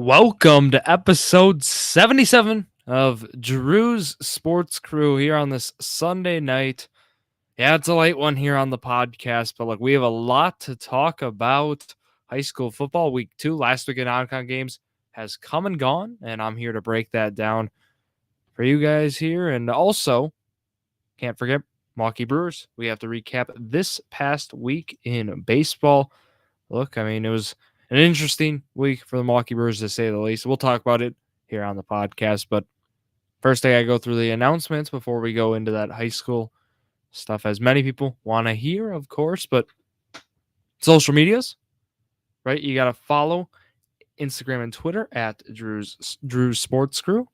Welcome to episode 77 of Drew's Sports Crew here on this Sunday night. Yeah, it's a late one here on the podcast, but look, we have a lot to talk about. High school football week 2, last week in non-con games has come and gone, and I'm here to break that down for you guys here. And also, can't forget Milwaukee Brewers. We have to recap this past week in baseball. Look, it was an interesting week for the Milwaukee Brewers, to say the least. We'll talk about it here on the podcast. But first, I got to go through the announcements before we go into that high school stuff, as many people want to hear, of course. But social medias, right? You got to follow Instagram and Twitter at Drew's Sports Crew.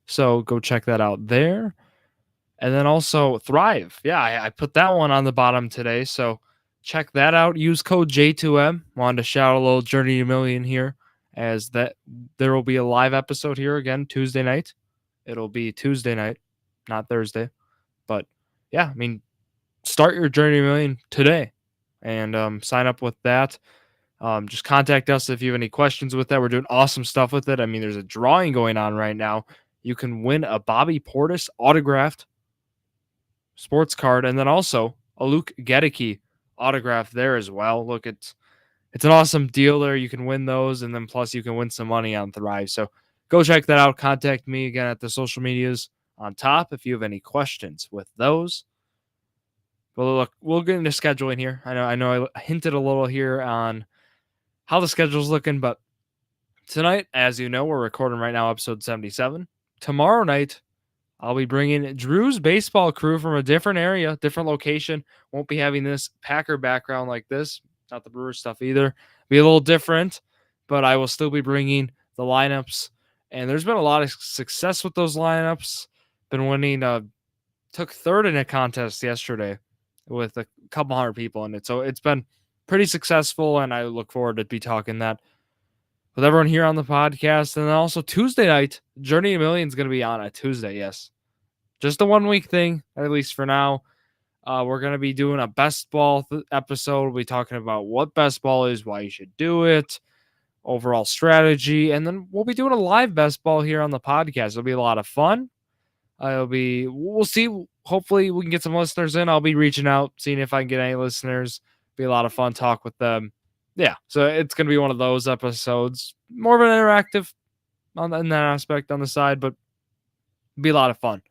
So go check that out there. And then also Thrive. Yeah, I put that one on the bottom today. So check that out. Use code J2M. Wanted to shout a little Journey to Million here, as that there will be a live episode here again Tuesday night. It'll be Tuesday night, not Thursday. But yeah, start your Journey to Million today and sign up with that. Just contact us if you have any questions with that. We're doing awesome stuff with it. There's a drawing going on right now. You can win a Bobby Portis autographed sports card, and then also a Luke Gedicke autograph there as well. Look, it's an awesome deal there. You can win those, and then plus you can win some money on Thrive. So go check that out. Contact me again at the social medias on top if you have any questions with those. But look, we'll get into scheduling here. I know I hinted a little here on how the schedule's looking, but tonight, as you know, we're recording right now episode 77. Tomorrow night, I'll be bringing Drew's baseball crew from a different area, different location. Won't be having this Packer background like this, not the Brewers stuff either. Be a little different, but I will still be bringing the lineups. And there's been a lot of success with those lineups. Been winning, took third in a contest yesterday with a couple hundred people in it. So it's been pretty successful, and I look forward to be talking that with everyone here on the podcast. And then also Tuesday night, Journey to Million is going to be on a Tuesday. Yes. Just a 1 week thing, at least for now. We're going to be doing a best ball episode. We'll be talking about what best ball is, why you should do it, overall strategy. And then we'll be doing a live best ball here on the podcast. It'll be a lot of fun. We'll see. Hopefully we can get some listeners in. I'll be reaching out, seeing if I can get any listeners. Be a lot of fun talk with them. Yeah, so it's going to be one of those episodes, more of an interactive in that aspect on the side, but be a lot of fun.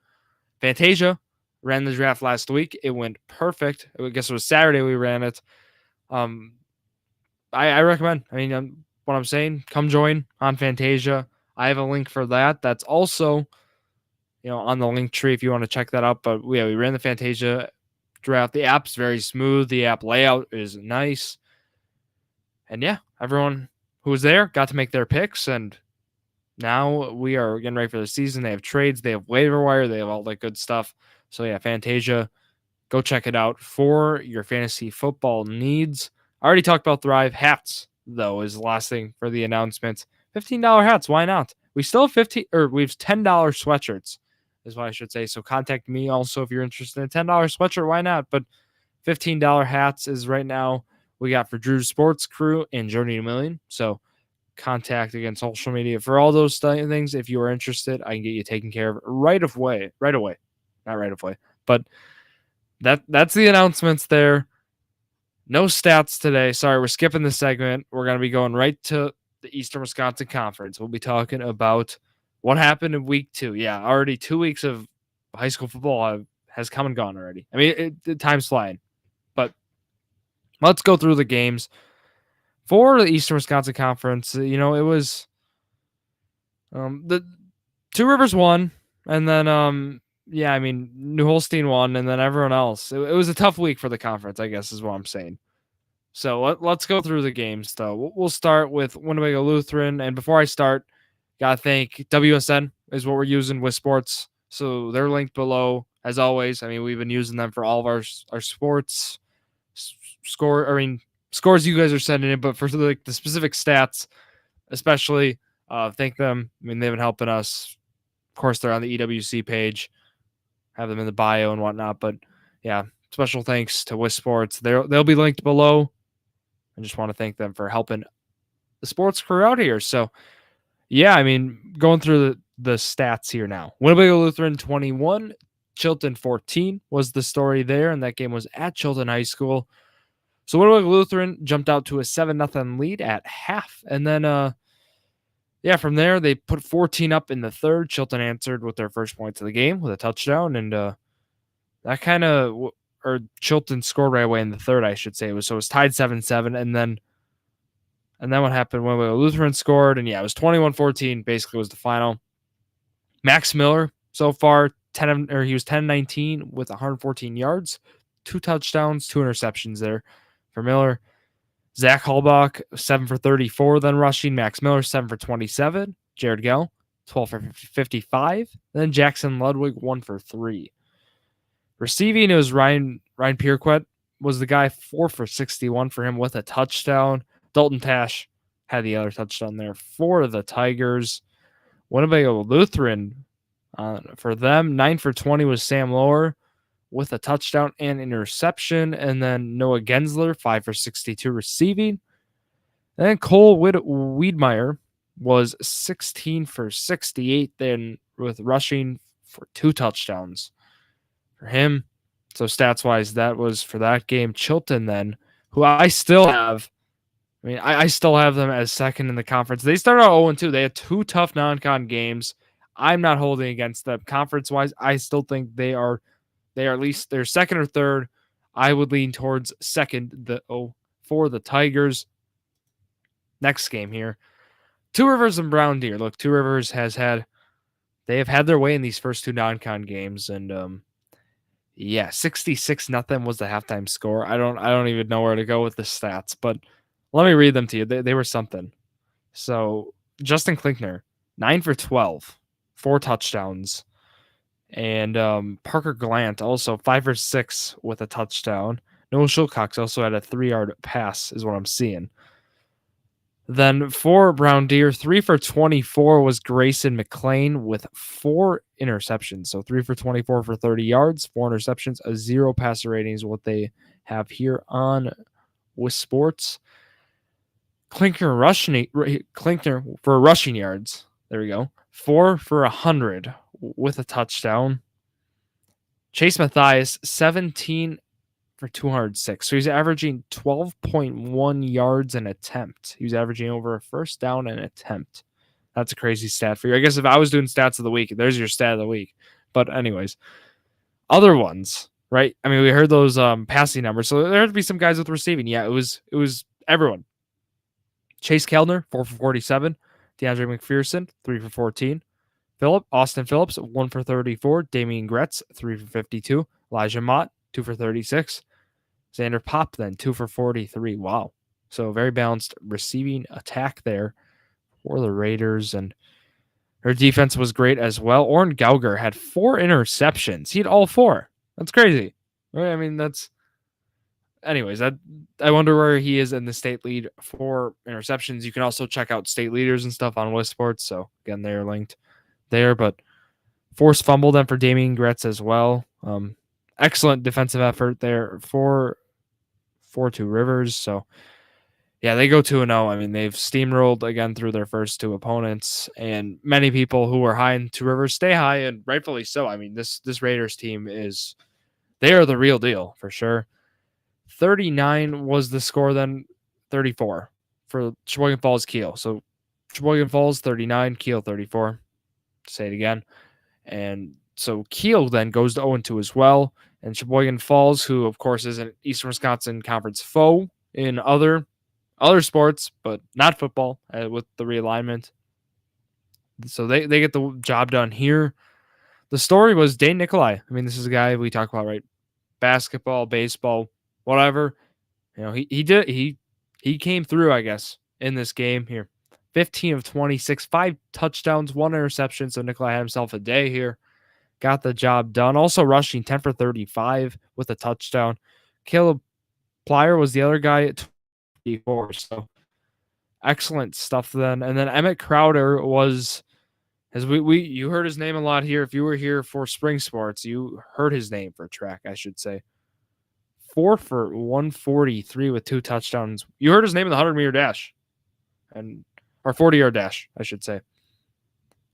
Fantasia ran the draft last week. It went perfect. I guess it was Saturday we ran it. I recommend. What I'm saying, come join on Fantasia. I have a link for that. That's also, on the link tree if you want to check that out. But yeah, we ran the Fantasia draft. The app's very smooth. The app layout is nice. And yeah, everyone who was there got to make their picks, and now we are getting ready for the season. They have trades, they have waiver wire, they have all that good stuff. So yeah, Fantasia, go check it out for your fantasy football needs. I already talked about Thrive. Hats, though, is the last thing for the announcements. $15 hats, why not? We still have $10 sweatshirts, is what I should say. So contact me also if you're interested in a $10 sweatshirt, why not? But $15 hats is right now we got for Drew's Sports Crew and Journey to Million. So contact again social media for all those things. If you are interested, I can get you taken care of right away. Not right away. But that's the announcements there. No stats today. Sorry, we're skipping the segment. We're going to be going right to the Eastern Wisconsin Conference. We'll be talking about what happened in week 2. Yeah, already 2 weeks of high school football has come and gone already. Time's flying. But let's go through the games for the Eastern Wisconsin Conference. It was the Two Rivers won, and then New Holstein won, and then everyone else. It was a tough week for the conference, I guess is what I'm saying. So let's go through the games, though. We'll start with Winnebago Lutheran, and before I start, gotta thank WSN is what we're using with sports. So they're linked below, as always. We've been using them for all of our sports scores you guys are sending in, but for the specific stats, especially, thank them. They've been helping us. Of course, they're on the EWC page. Have them in the bio and whatnot. But yeah, special thanks to WIS Sports. They'll be linked below. I just want to thank them for helping the sports crew out here. So Yeah, I mean, going through the stats here now. Winnebago Lutheran 21, Chilton 14 was the story there, and that game was at Chilton High School. So Winnebago Lutheran jumped out to a 7-0 lead at half, and then from there they put 14 up in the third. Chilton answered with their first points of the game with a touchdown, and that kind of or Chilton scored right away in the third, I should say. It was tied 7-7, and then what happened when Lutheran scored, and it was 21-14, basically was the final. Max Miller so far he was 10-19 with 114 yards, 2 touchdowns, 2 interceptions there for Miller. Zach Halbach 7 for 34 then rushing. Max Miller 7 for 27. Jared Gell 12 for 55. Then Jackson Ludwig 1 for 3. Receiving, it was Ryan Pierquet was the guy, 4 for 61 for him with a touchdown. Dalton Tash had the other touchdown there for the Tigers. Winnebago Lutheran, for them, 9 for 20 was Sam Lower with a touchdown and interception. And then Noah Gensler, 5 for 62 receiving. And then Cole Wiedmeyer was 16 for 68 then with rushing for 2 touchdowns for him. So stats-wise, that was for that game. Chilton then, who I still have, I still have them as second in the conference. They started out 0-2. They had 2 tough non-con games. I'm not holding against them. Conference-wise, I still think they are at least they're second or third. I would lean towards second for the Tigers. Next game here. Two Rivers and Brown Deer. Look, Two Rivers they have had their way in these first 2 non-con games, and 66-0 was the halftime score. I don't even know where to go with the stats, but let me read them to you. They were something. So Justin Klinkner, 9 for 12, 4 touchdowns. And Parker Glant also 5 for 6 with a touchdown. Noah Schulcox also had a 3-yard pass, is what I'm seeing. Then for Brown Deer, 3 for 24 was Grayson McLean with 4 interceptions. So 3 for 24 for 30 yards, 4 interceptions, a 0 passer rating is what they have here on with Sports. Klinkner for rushing yards. There we go. 4 for 100 with a touchdown. Chase Mathias, 17 for 206. So he's averaging 12.1 yards an attempt. He was averaging over a first down an attempt. That's a crazy stat for you. I guess if I was doing stats of the week, there's your stat of the week. But anyways, other ones, right? I mean, we heard those passing numbers. So there had to be some guys with receiving. Yeah, it was everyone. Chase Kellner, 4 for 47. DeAndre McPherson, 3 for 14. Austin Phillips, 1 for 34. Damian Gretz, 3 for 52. Elijah Mott, 2 for 36. Xander Pop, then 2 for 43. Wow. So very balanced receiving attack there for the Raiders. And their defense was great as well. Oren Gauger had 4 interceptions. He had all 4. That's crazy. I mean, anyways, I wonder where he is in the state lead for interceptions. You can also check out state leaders and stuff on West Sports. So again, they are linked there. But forced fumble then for Damian Gretz as well. Excellent defensive effort there for Two Rivers. So yeah, they go 2-0. I mean, they've steamrolled again through their first 2 opponents, and many people who are high in Two Rivers stay high, and rightfully so. I mean, this Raiders team they are the real deal for sure. 39 was the score, then 34 for Sheboygan Falls Kiel. So Sheboygan Falls 39, Kiel 34. Say it again. And so Kiel then goes to 0-2 as well. And Sheboygan Falls, who of course is an Eastern Wisconsin Conference foe in other sports, but not football with the realignment. So they get the job done here. The story was Dane Nikolai. I mean, this is a guy we talk about, right? Basketball, baseball, whatever. You know, he came through, I guess, in this game here. 15 of 26, 5 touchdowns, 1 interception. So Nikolai had himself a day here. Got the job done. Also rushing 10 for 35 with a touchdown. Caleb Plyer was the other guy at 24. So excellent stuff then. And then Emmett Crowder was, as you heard his name a lot here. If you were here for spring sports, you heard his name for track, I should say. 4 for 143 with 2 touchdowns. You heard his name in the 100-meter dash or 40-yard dash, I should say.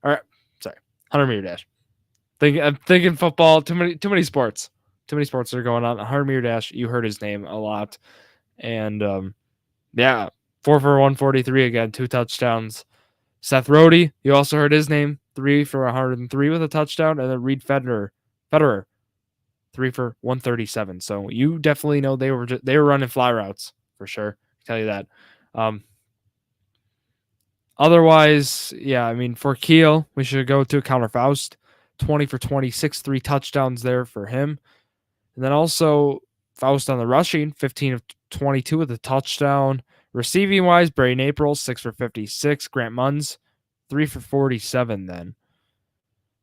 Or sorry, 100-meter dash. I'm thinking football. Too many sports. Too many sports are going on. 100-meter dash. You heard his name a lot, and 4 for 143 again, 2 touchdowns. Seth Rhodey, you also heard his name, 3 for 103 with a touchdown, and then Reed Federer, 3 for 137. So you definitely know they were running fly routes for sure. I'll tell you that. Otherwise, yeah, I mean, for Kiel, we should go to Connor Faust, 20 for 26, 3 touchdowns there for him. And then also Faust on the rushing, 15 of 22 with a touchdown. Receiving wise, Braden April, 6 for 56. Grant Munns, 3 for 47 then.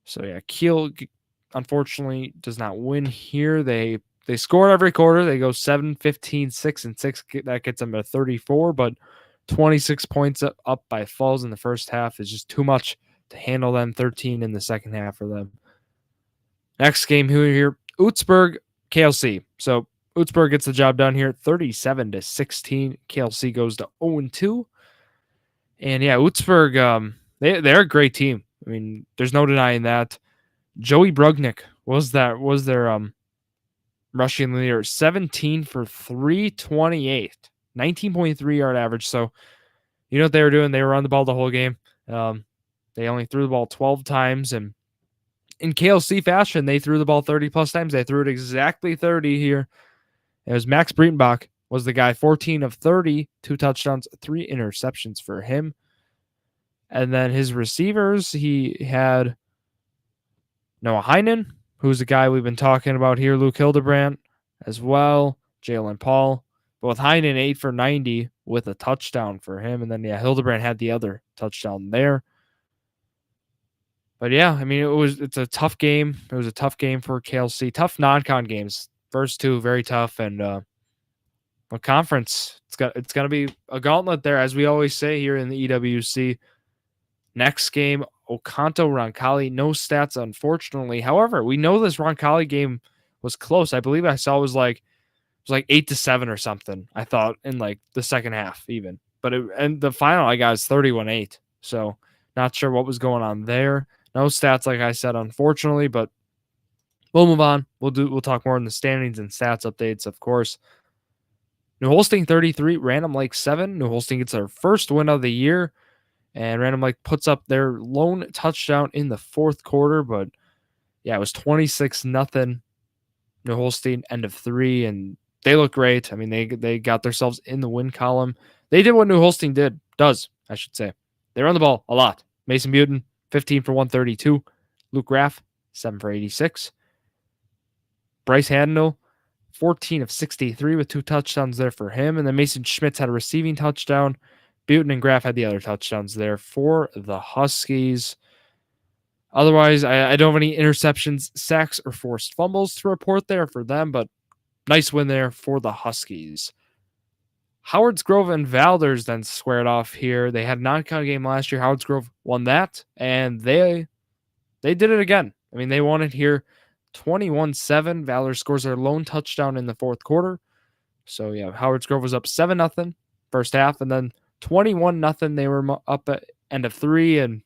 So yeah, Kiel unfortunately does not win here. They scored every quarter. They go 7, 15, 6, and 6. That gets them to 34, but 26 points up by Falls in the first half is just too much to handle them. 13 in the second half for them. Next game here, Utzberg, KLC. So Utzberg gets the job done here, 37-16. KLC goes to 0-2. And yeah, Utzberg, they're a great team. I mean, there's no denying that. Joey Brugnick was their rushing leader, 17 for 328, 19.3 yard average. So you know what they were doing? They were on the ball the whole game. They only threw the ball 12 times, and in KLC fashion, they threw the ball 30 plus times. They threw it exactly 30 here. It was Max Breitenbach was the guy, 14 of 30, 2 touchdowns, 3 interceptions for him. And then his receivers, he had Noah Heinen, who's the guy we've been talking about here, Luke Hildebrandt as well, Jalen Paul. But with Heinen, 8 for 90 with a touchdown for him. And then, yeah, Hildebrandt had the other touchdown there. But, yeah, I mean, it's a tough game. It was a tough game for KLC. Tough non-con games. First 2, very tough. And a conference, it's going to be a gauntlet there, as we always say here in the EWC. Next game, Oconto Roncalli. No stats, unfortunately. However, we know this Roncalli game was close. I believe I saw it was like 8-7 or something. I thought in like the second half even. But and the final I got is 31-8. So not sure what was going on there. No stats, like I said, unfortunately. But we'll move on. We'll talk more in the standings and stats updates, of course. New Holstein 33, Random Lake 7. New Holstein gets their first win of the year. And Random Lake puts up their lone touchdown in the fourth quarter. But, yeah, it was 26-0. New Holstein, end of 3. And they look great. I mean, they got themselves in the win column. They did what New Holstein does, I should say. They run the ball a lot. Mason Butin, 15 for 132. Luke Graff, 7 for 86. Bryce Handel, 14 of 63 with 2 touchdowns there for him. And then Mason Schmitz had a receiving touchdown. Butin and Graff had the other touchdowns there for the Huskies. Otherwise, I don't have any interceptions, sacks, or forced fumbles to report there for them, but nice win there for the Huskies. Howards Grove and Valders then squared off here. They had a non-con game last year. Howards Grove won that, and they did it again. I mean, they won it here 21-7. Valders scores their lone touchdown in the fourth quarter. So, yeah, Howards Grove was up 7-0 first half, and then 21-0. They were up at end of 3, and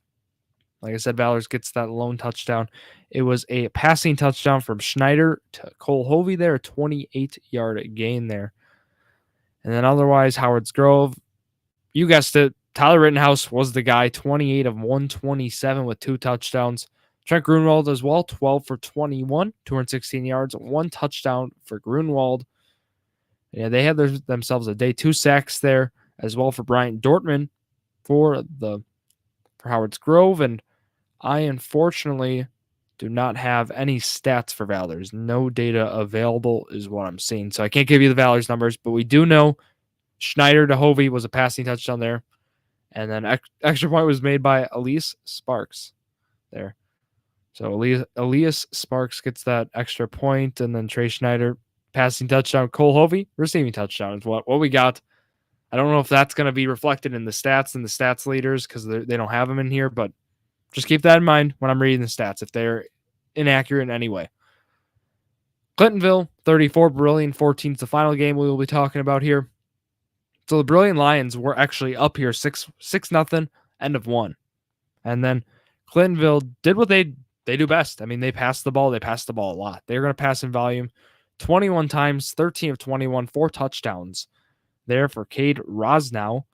like I said, Valders gets that lone touchdown. It was a passing touchdown from Schneider to Cole Hovey there, a 28-yard gain there. And then otherwise, Howards Grove, you guessed it, Tyler Rittenhouse was the guy, 28 of 127 with 2 touchdowns. Trent Grunwald as well, 12 for 21, 216 yards, 1 touchdown for Grunwald. Yeah, they had themselves a day. 2 sacks there as well for Bryant Dortman for Howards Grove. And I unfortunately do not have any stats for Valders. No data available is what I'm seeing. So I can't give you the Valders numbers, but we do know Schneider to Hovey was a passing touchdown there. And then extra point was made by Elias Sparks there. So Elias Sparks gets that extra point, and then Trey Schneider passing touchdown. Cole Hovey receiving touchdown is what we got. I don't know if that's going to be reflected in the stats and the stats leaders because they don't have them in here, but just keep that in mind when I'm reading the stats if they're inaccurate in any way. Clintonville, 34, Brilliant 14 is the final game we will be talking about here. So the Brilliant Lions were actually up here 6-0, end of 1. And then Clintonville did what they do best. I mean, they passed the ball. They passed the ball a lot. They're going to pass in volume 21 times, 13 of 21, 4 touchdowns there for Cade Rosnow.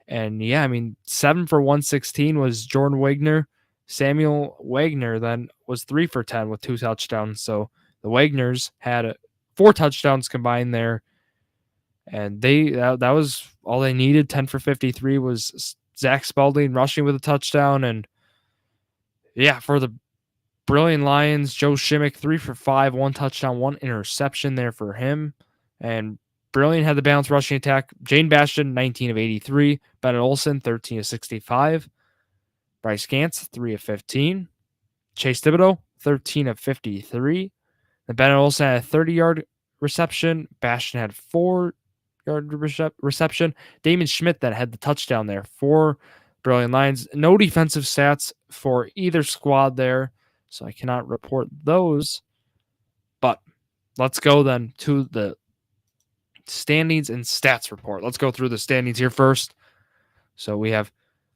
And yeah, I mean, 7 for 116 was Jordan Wagner. Samuel Wagner then was 3 for 10 with 2 touchdowns. So the Wagners had 4 touchdowns combined there. And that was all they needed. 10 for 53 was Zach Spalding rushing with a touchdown. And yeah, for the Brilliant Lions, Joe Shimmick, 3 for 5, 1 touchdown, 1 interception there for him. And Brilliant had the balanced rushing attack. Jane Bastion, 19 of 83. Bennett Olson, 13 of 65. Bryce Gantz, 3 of 15. Chase Thibodeau, 13 of 53. And Bennett Olson had a 30-yard reception. Bastion had 4-yard reception. Damon Schmidt then had the touchdown there for Brilliant Lions. No defensive stats for either squad there, so I cannot report those. But let's go then to the standings and stats report. Let's go through the standings here first. So we have,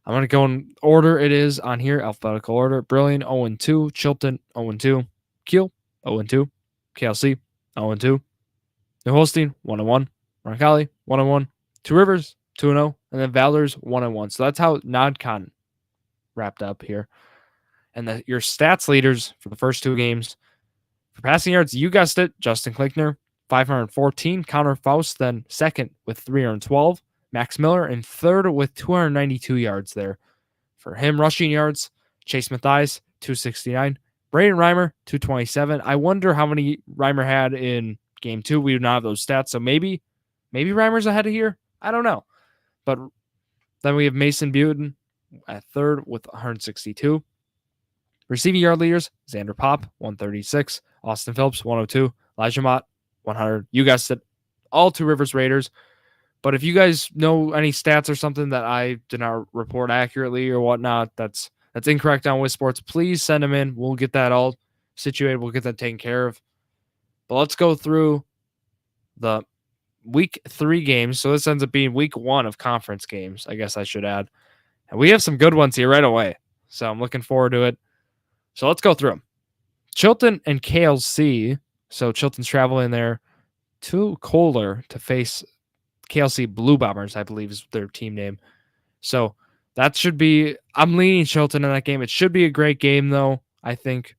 I'm going to go in order it is on here, alphabetical order. Brilliant 0-2, Chilton 0-2, Kiel 0-2, KLC 0-2, New Holstein 1-1, Roncalli 1-1, Two Rivers 2-0, and then Valor's 1-1. So that's how non-con wrapped up here. And your stats leaders for the first 2 games. For passing yards, you guessed it, Justin Klinkner, 514. Connor Faust then second with 312. Max Miller in third with 292 yards there. For him, rushing yards, Chase Mathias, 269. Braden Reimer, 227. I wonder how many Reimer had in game 2. We do not have those stats, so maybe Reimer's ahead of here. I don't know. But then we have Mason Buten at third with 162. Receiving yard leaders, Xander Pop, 136. Austin Phillips, 102. Elijah Mott, 100. You guessed it, all Two Rivers Raiders. But if you guys know any stats or something that I did not report accurately or whatnot, that's incorrect on Wiz Sports, please send them in. We'll get that all situated. We'll get that taken care of. But let's go through the week 3 games. So this ends up being week 1 of conference games, I guess I should add. And we have some good ones here right away. So I'm looking forward to it. So let's go through them. Chilton and KLC. So Chilton's traveling there to Kohler to face KLC Blue Bombers, I believe is their team name. So that should be, I'm leaning Chilton in that game. It should be a great game, though, I think,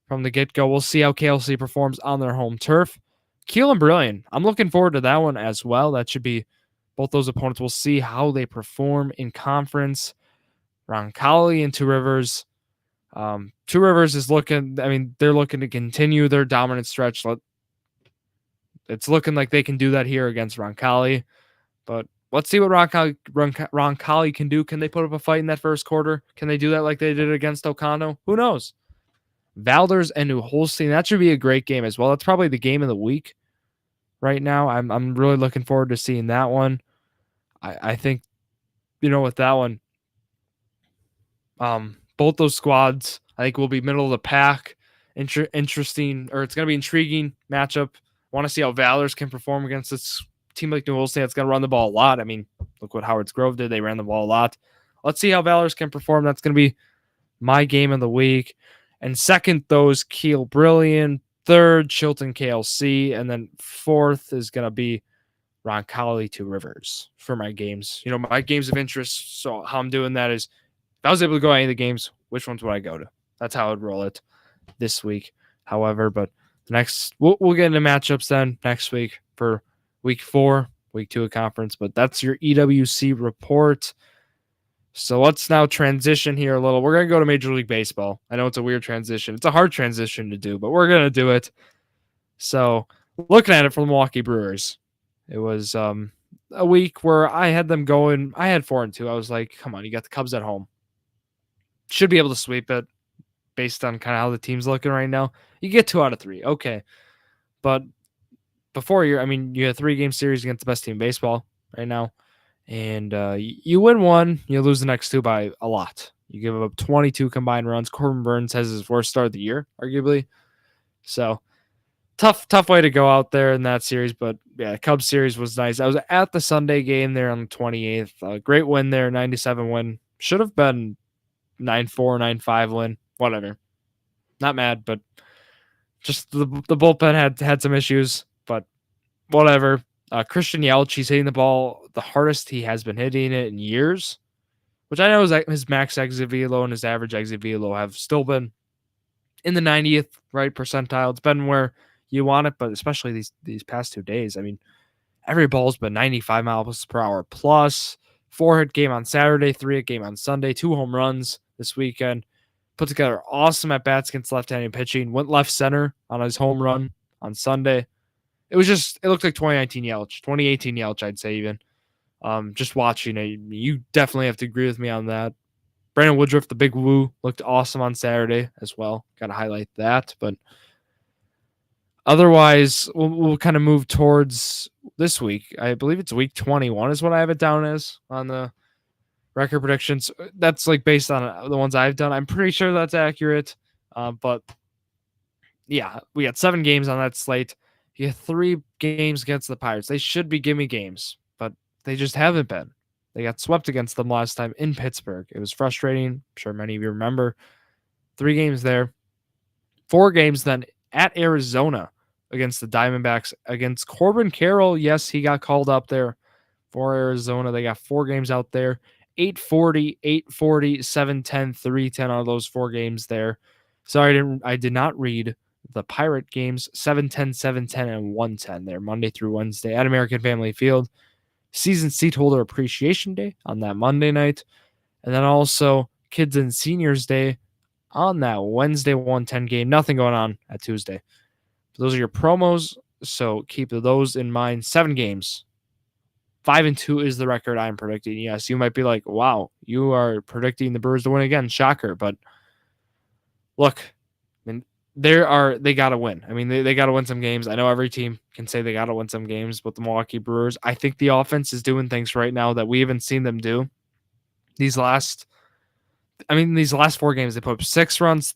from the get-go. We'll see how KLC performs on their home turf. Kiel and Brilliant, I'm looking forward to that one as well. That should be both those opponents. We'll see how they perform in conference. Roncalli and Two Rivers. Two Rivers is looking, I mean, they're looking to continue their dominant stretch. It's looking like they can do that here against Roncalli. But let's see what Roncalli can do. Can they put up a fight in that first quarter? Can they do that like they did against Ocano? Who knows? Valders and New Holstein, that should be a great game as well. That's probably the game of the week right now. I'm really looking forward to seeing that one. I think, with that one, both those squads, I think, will be middle of the pack. Interesting, or it's going to be intriguing matchup. I want to see how Valors can perform against this team like New Holstein. It's going to run the ball a lot. I mean, look what Howard's Grove did. They ran the ball a lot. Let's see how Valors can perform. That's going to be my game of the week. And second, those Kiel Brilliant. Third, Chilton KLC. And then fourth is going to be Roncalli Two Rivers for my games. My games of interest. So how I'm doing that is, if I was able to go to any of the games, which ones would I go to? That's how I'd roll it this week. However, but the next, we'll get into matchups then next week for week 4, week 2 of conference. But that's your EWC report. So let's now transition here a little. We're going to go to Major League Baseball. I know it's a weird transition. It's a hard transition to do, but we're going to do it. So looking at it from the Milwaukee Brewers, it was a week where I had them going. I had 4-2. I was like, come on, you got the Cubs at home. Should be able to sweep it based on kind of how the team's looking right now. You get 2 out of 3. Okay. But before you had a 3-game series against the best team in baseball right now. And you win 1, you lose the next 2 by a lot. You give up 22 combined runs. Corbin Burns has his worst start of the year, arguably. So tough way to go out there in that series. But yeah, Cubs series was nice. I was at the Sunday game there on the 28th. Great win there, 97 win. Should have been 9-4, 9-5 win. Whatever. Not mad, but just the bullpen had some issues, but whatever. Christian Yelich, he's hitting the ball the hardest he has been hitting it in years, which I know is his max exit velo and his average exit velo have still been in the 90th right percentile. It's been where you want it, but especially these past 2 days. I mean, every ball's been 95 miles per hour plus. 4-hit game on Saturday, 3-hit game on Sunday, 2 home runs this weekend. Put together awesome at bats against left-handed pitching. Went left center on his home run on Sunday. It looked like 2019 Yelich, 2018 Yelich, I'd say even. Just watching it, you definitely have to agree with me on that. Brandon Woodruff, the big woo, looked awesome on Saturday as well. Got to highlight that. But otherwise, we'll kind of move towards this week. I believe it's week 21 is what I have it down as on the record predictions. That's like based on the ones I've done. I'm pretty sure that's accurate. But yeah, we got 7 games on that slate. You get 3 games against the Pirates. They should be gimme games, but they just haven't been. They got swept against them last time in Pittsburgh. It was frustrating. I'm sure many of you remember. 3 games there. 4 games then at Arizona against the Diamondbacks. Against Corbin Carroll, yes, he got called up there for Arizona. They got 4 games out there. 840, 840, 710, 310 are those 4 games there. Sorry, I did not read the Pirate games. 710, 710, and 110 there, Monday through Wednesday at American Family Field. Season seat holder appreciation day on that Monday night. And then also Kids and Seniors Day on that Wednesday 110 game. Nothing going on at Tuesday. So those are your promos, so keep those in mind. 7 games. 5-2 is the record I'm predicting. Yes, you might be like, wow, you are predicting the Brewers to win again. Shocker. But look, I mean, they got to win. I mean, they got to win some games. I know every team can say they got to win some games, but the Milwaukee Brewers, I think the offense is doing things right now that we haven't seen them do. These last 4 games, they put up 6 runs,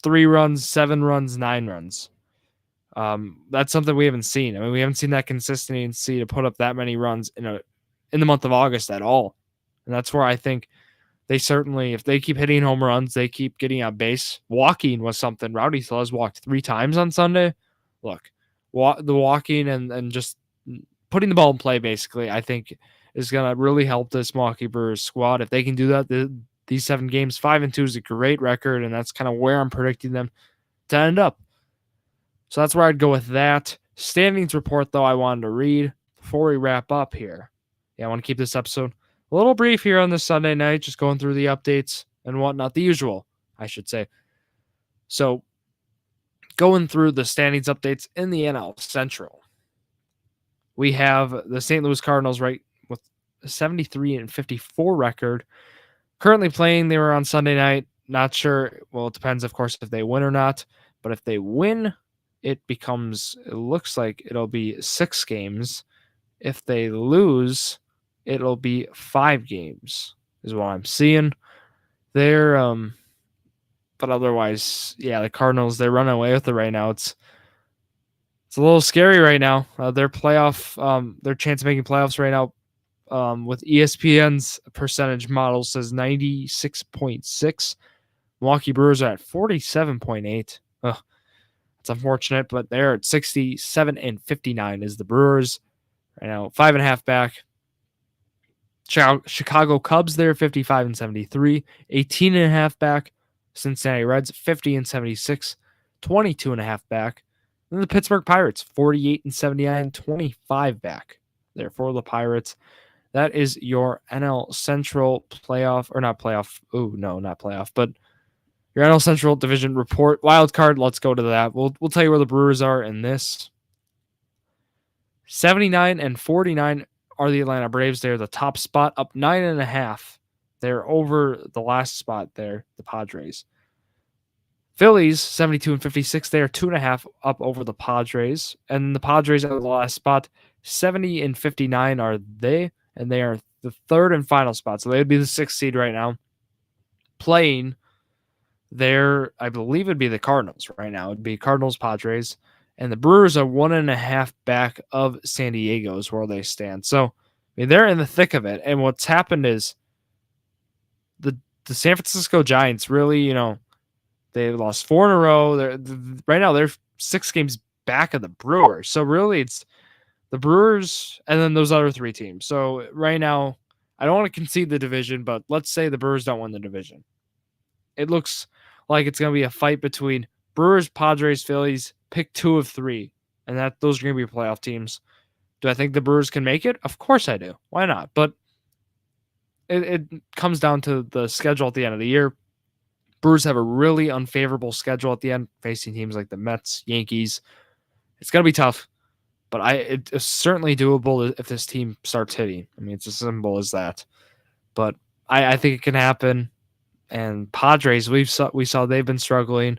3 runs, 7 runs, 9 runs. That's something we haven't seen. I mean, we haven't seen that consistency to put up that many runs in the month of August at all. And that's where I think they certainly, if they keep hitting home runs, they keep getting on base. Walking was something. Rowdy Tellez walked 3 times on Sunday. Look, the walking and just putting the ball in play, basically, I think is going to really help this Milwaukee Brewers squad. If they can do that, these 7 games, 5-2 is a great record, and that's kind of where I'm predicting them to end up. So that's where I'd go with that. Standings report, though, I wanted to read before we wrap up here. Yeah, I want to keep this episode a little brief here on this Sunday night, just going through the updates and whatnot, the usual, I should say. So going through the standings updates in the NL Central, we have the St. Louis Cardinals right with a 73-54 record. Currently playing, they were on Sunday night. Not sure. Well, it depends, of course, if they win or not. But if they win, it looks like it'll be 6 games. If they lose, it'll be 5 games, is what I'm seeing there. But otherwise, yeah, the Cardinals, they're running away with it right now. It's a little scary right now. Their chance of making playoffs right now, with ESPN's percentage model says 96.6. Milwaukee Brewers are at 47.8. It's unfortunate, but they're at 67-59 is the Brewers right now, 5.5 back. Chicago Cubs, they're 55-73, 18.5 back. Cincinnati Reds, 50-76, 22.5 back. And the Pittsburgh Pirates, 48-79, 25 back. Therefore, the Pirates. That is your NL Central playoff, or not playoff. Oh, no, not playoff, but your NL Central division report. Wild card, let's go to that. We'll tell you where the Brewers are in this. 79-49 are the Atlanta Braves. They're the top spot, up 9.5. They're over the last spot there, the Padres. Phillies, 72-56. They are 2.5 up over the Padres. And the Padres are the last spot. 70-59 are they, and they are the 3rd and final spot. So they would be the 6th seed right now. Playing there, I believe it'd be the Cardinals right now. It'd be Cardinals, Padres. And the Brewers are 1.5 back of San Diego is where they stand. So I mean, they're in the thick of it. And what's happened is the San Francisco Giants really, they lost 4 in a row. Right now they're 6 games back of the Brewers. So really it's the Brewers and then those other 3 teams. So right now, I don't want to concede the division, but let's say the Brewers don't win the division. It looks like it's going to be a fight between Brewers, Padres, Phillies, pick 2 of 3, and those are going to be playoff teams. Do I think the Brewers can make it? Of course I do. Why not? But it comes down to the schedule at the end of the year. Brewers have a really unfavorable schedule at the end, facing teams like the Mets, Yankees. It's going to be tough, but it's certainly doable if this team starts hitting. I mean, it's as simple as that. But I think it can happen. And Padres, we saw they've been struggling.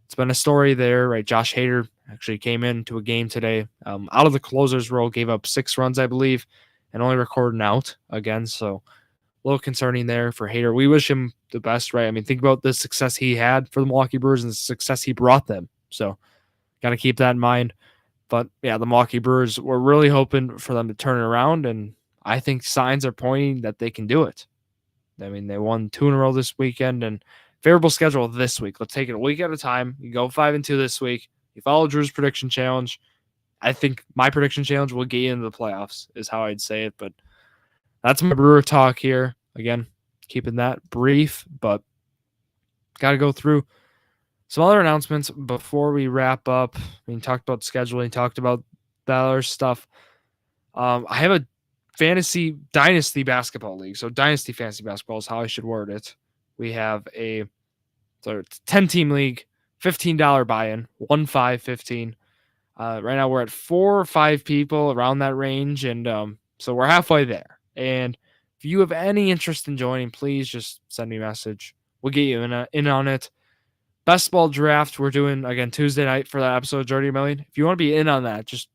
It's been a story there, right? Josh Hader actually came into a game today, out of the closer's role, gave up 6 runs, I believe, and only recorded an out again. So a little concerning there for Hader. We wish him the best, right? I mean, think about the success he had for the Milwaukee Brewers and the success he brought them. So got to keep that in mind. But yeah, the Milwaukee Brewers, we're really hoping for them to turn it around, and I think signs are pointing that they can do it. I mean, they won 2 in a row this weekend, and favorable schedule this week. Let's take it a week at a time. You go 5-2 this week. You follow Drew's prediction challenge. I think my prediction challenge will get you into the playoffs, is how I'd say it. But that's my Brewer talk here. Again, keeping that brief, but got to go through some other announcements before we wrap up. I mean, talked about scheduling, talked about that other stuff. I have a fantasy Dynasty basketball league. So Dynasty fantasy basketball is how I should word it. We have a 10-team league, $15 buy-in, 1-5-15. Right now we're at 4 or 5 people around that range, and so we're halfway there. And if you have any interest in joining, please just send me a message. We'll get you in on it. Best ball draft we're doing again Tuesday night for that episode of Jordy Million. If you want to be in on that, just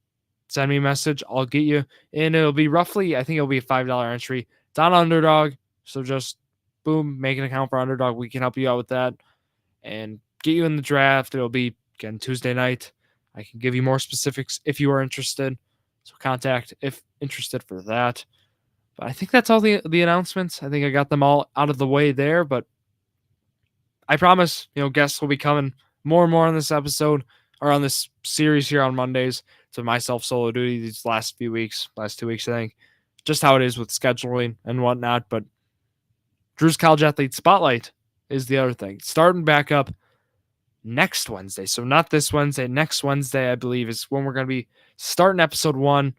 send me a message. I'll get you in. It'll be roughly, I think it'll be a $5 entry. It's on Underdog. So just boom, make an account for Underdog. We can help you out with that and get you in the draft. It'll be again Tuesday night. I can give you more specifics if you are interested. So contact if interested for that. But I think that's all the announcements. I think I got them all out of the way there, but I promise, guests will be coming more and more on this episode or on this series here on Mondays. To myself solo duty these last 2 weeks, I think. Just how it is with scheduling and whatnot. But Drew's College Athlete Spotlight is the other thing. Starting back up next Wednesday. So not this Wednesday. Next Wednesday, I believe, is when we're going to be starting episode 1.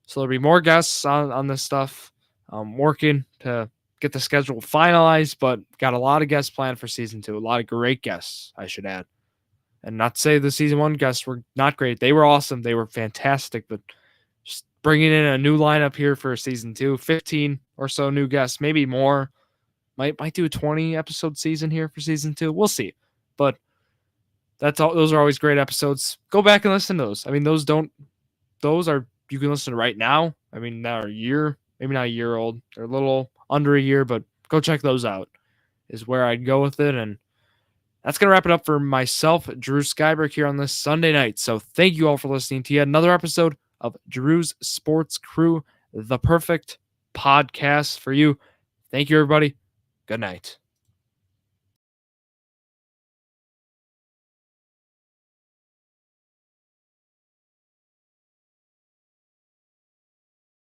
So there'll be more guests on this stuff. Working to get the schedule finalized, but got a lot of guests planned for season 2. A lot of great guests, I should add. And not to say the season 1 guests were not great. They were awesome. They were fantastic. But just bringing in a new lineup here for season 2, 15 or so new guests, maybe more. Might do a 20-episode season here for season 2. We'll see. But that's all. Those are always great episodes. Go back and listen to those. I mean, those are you can listen to right now. I mean, now are a year, maybe not a year old. They're a little under a year, but go check those out. Is where I'd go with it. And that's going to wrap it up for myself, Drew Skyberg, here on this Sunday night. So thank you all for listening to yet another episode of Drew's Sports Crew, the perfect podcast for you. Thank you, everybody. Good night.